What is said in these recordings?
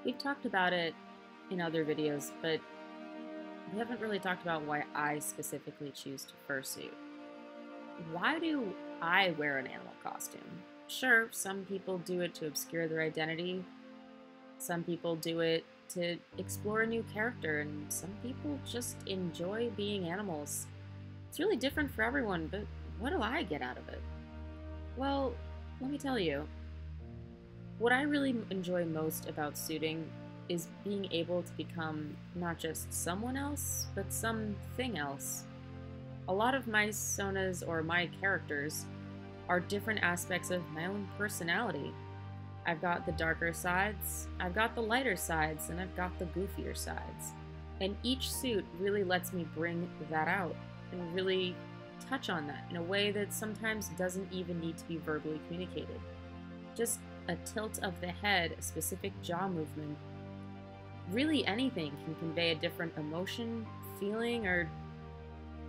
We've talked about it in other videos, but we haven't really talked about why I specifically choose to fursuit. Why do I wear an animal costume? Sure, some people do it to obscure their identity, some people do it to explore a new character, and some people just enjoy being animals. It's really different for everyone, but what do I get out of it? Well, let me tell you. What I really enjoy most about suiting is being able to become not just someone else, but something else. A lot of my sonas or my characters are different aspects of my own personality. I've got the darker sides, I've got the lighter sides, and I've got the goofier sides. And each suit really lets me bring that out and really touch on that in a way that sometimes doesn't even need to be verbally communicated. Just a tilt of the head, a specific jaw movement. Really anything can convey a different emotion, feeling, or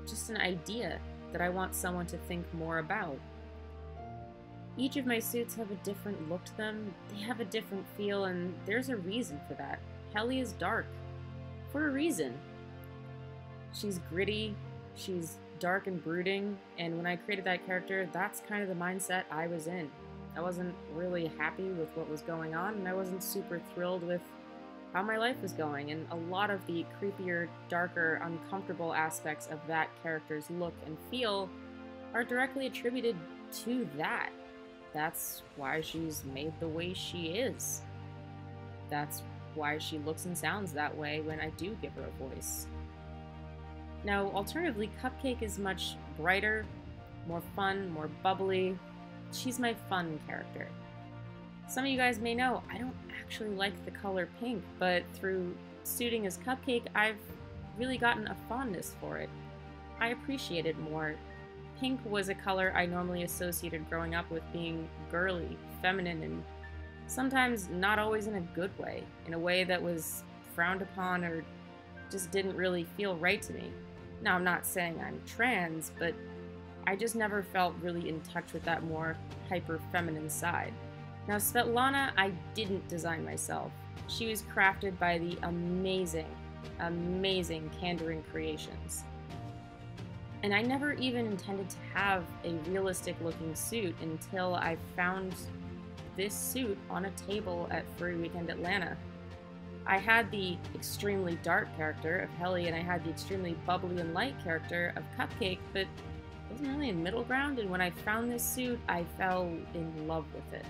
just an idea that I want someone to think more about. Each of my suits have a different look to them, they have a different feel, and there's a reason for that. Helly is dark. For a reason. She's gritty, she's dark and brooding, and when I created that character, that's kind of the mindset I was in. I wasn't really happy with what was going on, and I wasn't super thrilled with how my life was going, and a lot of the creepier, darker, uncomfortable aspects of that character's look and feel are directly attributed to that. That's why she's made the way she is. That's why she looks and sounds that way when I do give her a voice. Now, alternatively, Cupcake is much brighter, more fun, more bubbly. She's my fun character. Some of you guys may know I don't actually like the color pink, but through suiting as Cupcake, I've really gotten a fondness for it. I appreciate it more. Pink was a color I normally associated growing up with being girly, feminine, and sometimes not always in a good way, in a way that was frowned upon or just didn't really feel right to me. Now, I'm not saying I'm trans, but I just never felt really in touch with that more hyper-feminine side. Now, Svetlana, I didn't design myself. She was crafted by the amazing, amazing Kandarin Creations. And I never even intended to have a realistic-looking suit until I found this suit on a table at Furry Weekend Atlanta. I had the extremely dark character of Helly, and I had the extremely bubbly and light character of Cupcake, but I wasn't really in middle ground, and when I found this suit, I fell in love with it.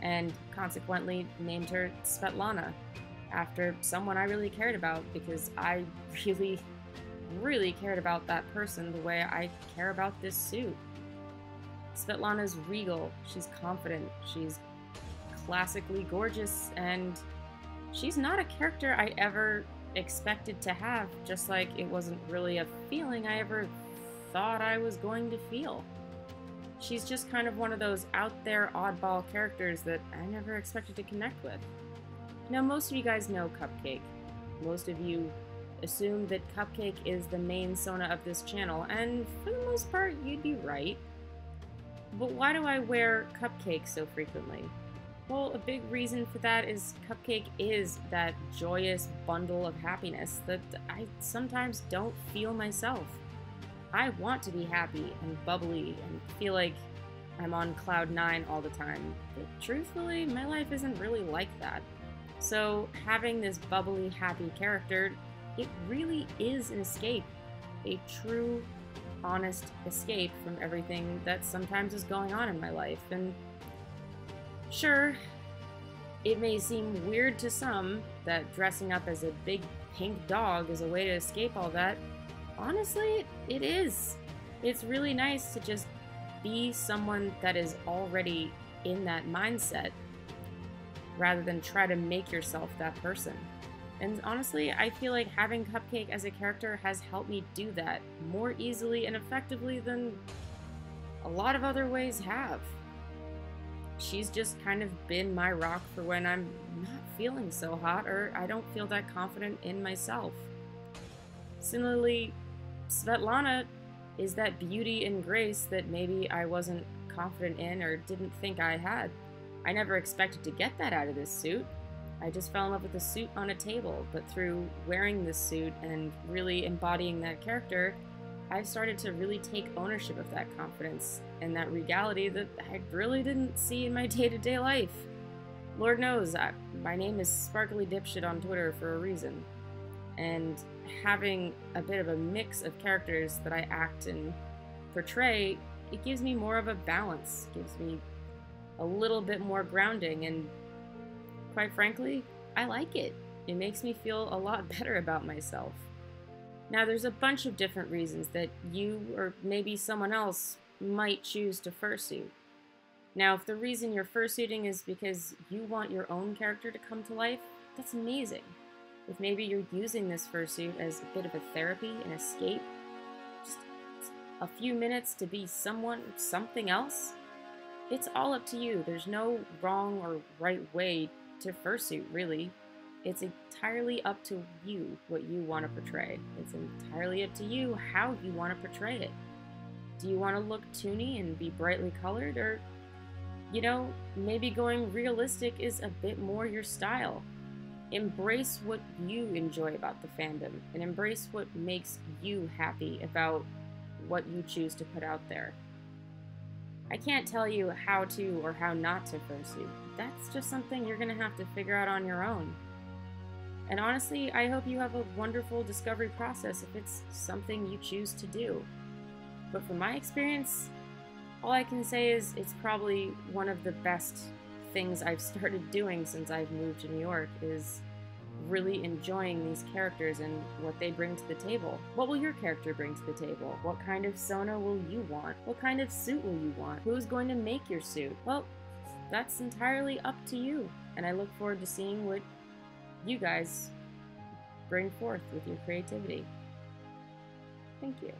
And consequently named her Svetlana, after someone I really cared about, because I really cared about that person the way I care about this suit. Svetlana's regal, she's confident, she's classically gorgeous, and she's not a character I ever expected to have, just like it wasn't really a feeling I ever thought I was going to feel. She's just kind of one of those out there oddball characters that I never expected to connect with. Now, most of you guys know Cupcake. Most of you assume that Cupcake is the main Sona of this channel, and for the most part, you'd be right. But why do I wear Cupcake so frequently? Well, a big reason for that is Cupcake is that joyous bundle of happiness that I sometimes don't feel myself. I want to be happy and bubbly and feel like I'm on cloud 9 all the time, but truthfully, my life isn't really like that. So having this bubbly, happy character, it really is an escape. A true, honest escape from everything that sometimes is going on in my life. And sure, it may seem weird to some that dressing up as a big pink dog is a way to escape all that. Honestly, it is. It's really nice to just be someone that is already in that mindset rather than try to make yourself that person. And honestly, I feel like having Cupcake as a character has helped me do that more easily and effectively than a lot of other ways have. She's just kind of been my rock for when I'm not feeling so hot or I don't feel that confident in myself. Similarly, Svetlana is that beauty and grace that maybe I wasn't confident in or didn't think I had. I never expected to get that out of this suit. I just fell in love with a suit on a table, but through wearing this suit and really embodying that character, I've started to really take ownership of that confidence and that regality that I really didn't see in my day-to-day life. Lord knows, my name is Sparkly Dipshit on Twitter for a reason. And having a bit of a mix of characters that I act and portray, it gives me more of a balance, gives me a little bit more grounding, and quite frankly, I like it. It makes me feel a lot better about myself. Now, there's a bunch of different reasons that you or maybe someone else might choose to fursuit. Now, if the reason you're fursuiting is because you want your own character to come to life, that's amazing. If maybe you're using this fursuit as a bit of a therapy, an escape, just a few minutes to be something else, it's all up to you. There's no wrong or right way to fursuit, really. It's entirely up to you what you want to portray. It's entirely up to you how you want to portray it. Do you want to look toony and be brightly colored, or, you know, maybe going realistic is a bit more your style? Embrace what you enjoy about the fandom, and embrace what makes you happy about what you choose to put out there. I can't tell you how to or how not to fursuit. That's just something you're going to have to figure out on your own. And honestly, I hope you have a wonderful discovery process if it's something you choose to do. But from my experience, all I can say is it's probably one of the best things I've started doing since I've moved to New York, is really enjoying these characters and what they bring to the table. What will your character bring to the table? What kind of Sona will you want? What kind of suit will you want? Who's going to make your suit? Well, that's entirely up to you, and I look forward to seeing what you guys bring forth with your creativity. Thank you.